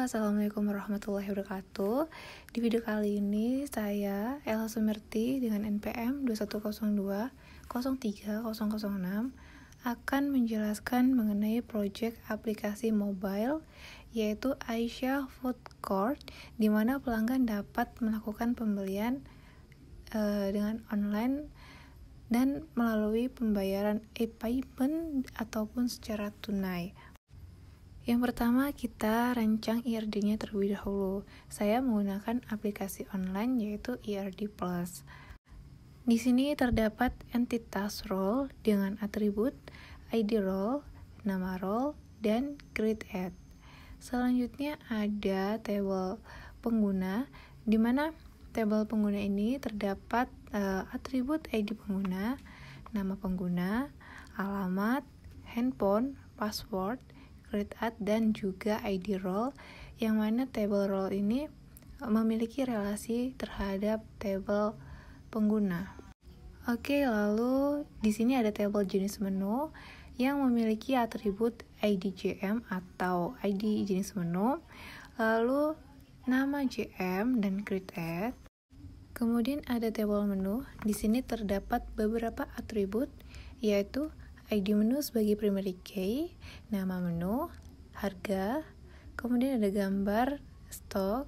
Assalamualaikum warahmatullahi wabarakatuh. Di video kali ini saya, Ella Sumerti dengan NPM 2102-03006 akan menjelaskan mengenai proyek aplikasi mobile yaitu Aisyah Food Court, di mana pelanggan dapat melakukan pembelian dengan online dan melalui pembayaran e-payment ataupun secara tunai. Yang pertama, kita rancang IRD-nya terlebih dahulu. Saya menggunakan aplikasi online yaitu IRD Plus. Di sini terdapat entitas role dengan atribut ID role, nama role, dan create ad. Selanjutnya ada tabel pengguna, di mana tabel pengguna ini terdapat atribut ID pengguna, nama pengguna, alamat, handphone, password, create ad, dan juga ID role, yang mana table role ini memiliki relasi terhadap table pengguna. Oke, lalu di sini ada tabel jenis menu yang memiliki atribut ID JM atau ID jenis menu, lalu nama JM dan create ad. Kemudian ada tabel menu. Di sini terdapat beberapa atribut, yaitu ID menu sebagai primary key, nama menu, harga, kemudian ada gambar, stok,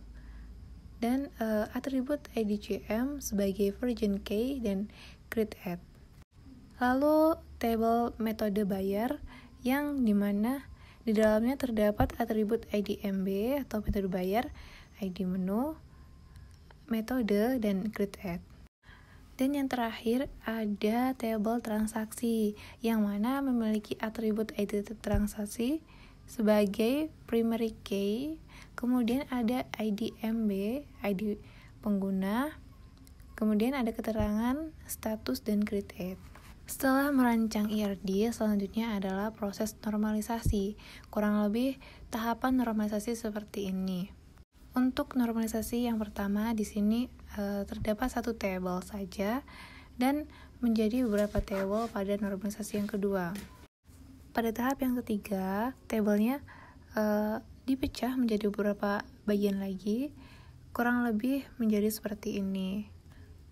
dan atribut ID JM sebagai version key dan create ad. Lalu tabel metode bayar yang dimana di dalamnya terdapat atribut ID MB atau metode bayar, ID menu, metode, dan create ad. Dan yang terakhir ada tabel transaksi yang mana memiliki atribut ID transaksi sebagai primary key, kemudian ada ID MB, ID pengguna, kemudian ada keterangan status dan create ad. Setelah merancang IRD, selanjutnya adalah proses normalisasi. Kurang lebih tahapan normalisasi seperti ini. Untuk normalisasi yang pertama di sini terdapat satu tabel saja dan menjadi beberapa tabel pada normalisasi yang kedua. Pada tahap yang ketiga, tabelnya dipecah menjadi beberapa bagian lagi, kurang lebih menjadi seperti ini.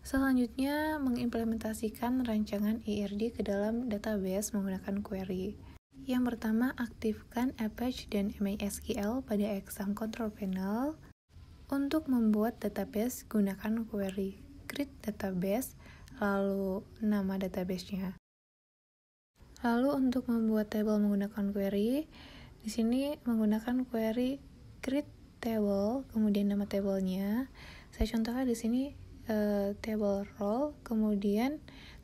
Selanjutnya, mengimplementasikan rancangan IRD ke dalam database menggunakan query. Yang pertama, aktifkan Apache dan MySQL pada exam control panel. Untuk membuat database, gunakan query create database, lalu nama database-nya. Lalu untuk membuat table menggunakan query, di sini menggunakan query create table, kemudian nama tabelnya. Saya contohkan di sini table role, kemudian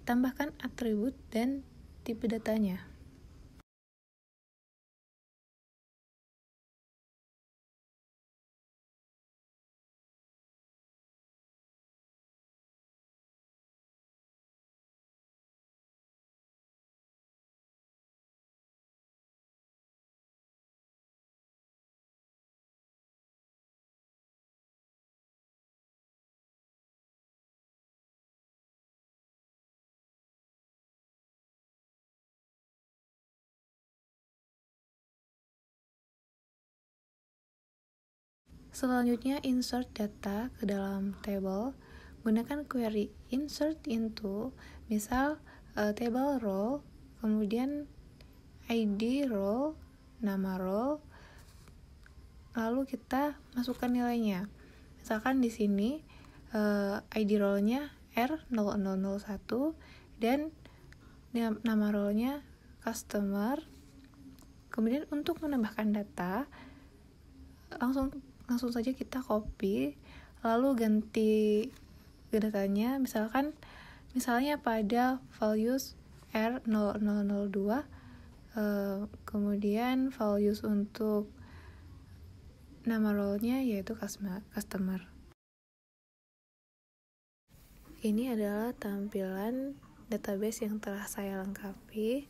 tambahkan atribut dan tipe datanya. Selanjutnya, insert data ke dalam table. Gunakan query insert into, misal table role, kemudian ID role, nama role, lalu kita masukkan nilainya. Misalkan di sini ID role-nya R0001 dan nama role-nya customer. Kemudian untuk menambahkan data, langsung saja kita copy, lalu ganti datanya, misalnya pada values R0002, kemudian values untuk nama role-nya yaitu customer. Ini adalah tampilan database yang telah saya lengkapi.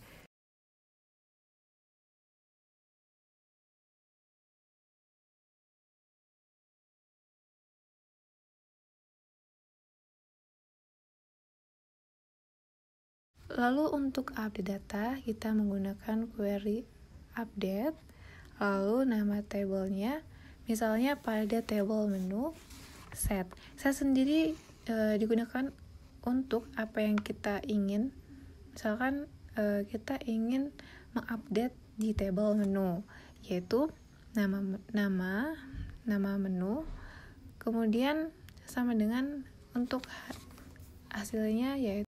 Lalu untuk update data, kita menggunakan query update, lalu nama tabelnya Misalnya pada table menu set sendiri digunakan untuk apa yang kita ingin. Misalkan kita ingin mengupdate di table menu, yaitu nama menu, kemudian sama dengan untuk hasilnya yaitu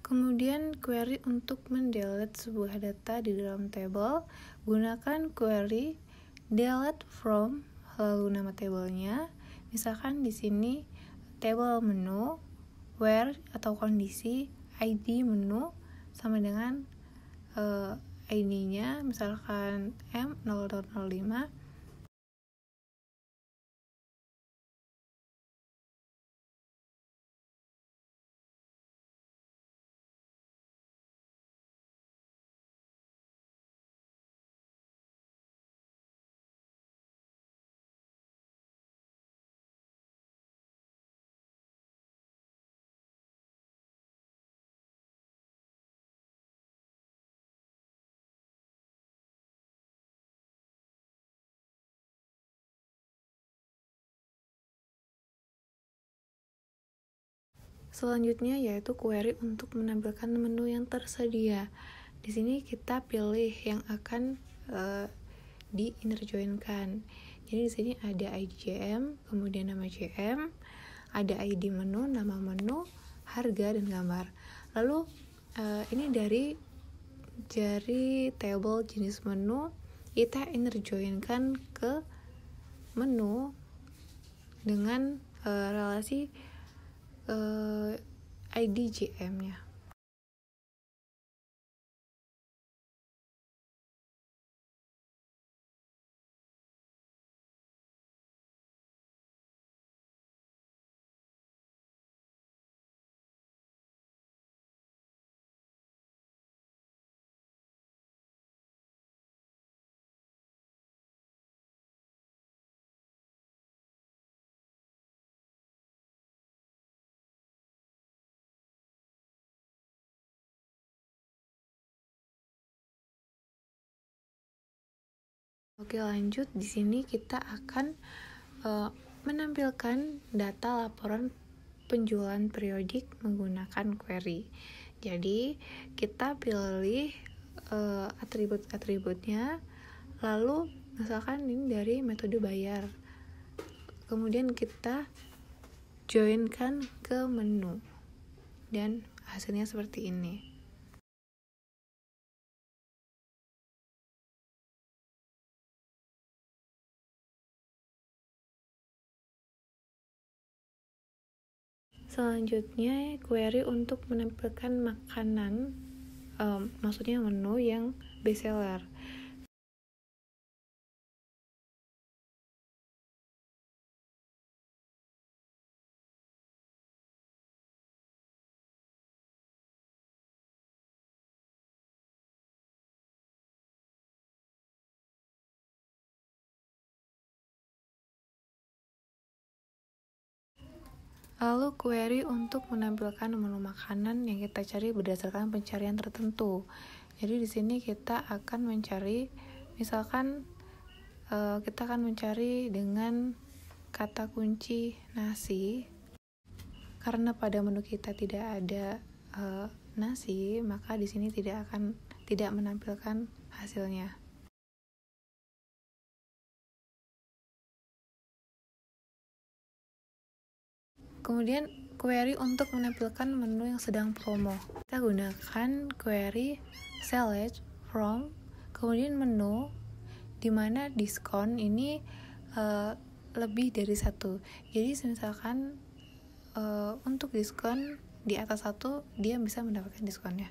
kemudian query untuk mendelete sebuah data di dalam table. Gunakan query delete from lalu nama tablenya. Misalkan di sini table menu where atau kondisi ID menu sama dengan ID-nya misalkan M0005. Selanjutnya yaitu query untuk menampilkan menu yang tersedia. Di sini kita pilih yang akan di inner join-kan. Jadi di sini ada ID JM, kemudian nama JM, ada ID menu, nama menu, harga dan gambar. Lalu ini dari table jenis menu kita inner join-kan ke menu dengan relasi ID JM-nya. Oke, lanjut. Di sini kita akan menampilkan data laporan penjualan periodik menggunakan query. Jadi kita pilih atribut-atributnya, lalu misalkan ini dari metode bayar, kemudian kita joinkan ke menu dan hasilnya seperti ini. Selanjutnya query untuk menampilkan makanan, maksudnya menu yang bestseller. Lalu query untuk menampilkan menu makanan yang kita cari berdasarkan pencarian tertentu. Jadi di sini kita akan mencari, misalkan kita akan mencari dengan kata kunci nasi. Karena pada menu kita tidak ada nasi, maka di sini tidak menampilkan hasilnya. Kemudian query untuk menampilkan menu yang sedang promo. Kita gunakan query select from, kemudian menu, di mana diskon ini lebih dari satu. Jadi misalkan untuk diskon di atas satu, dia bisa mendapatkan diskonnya.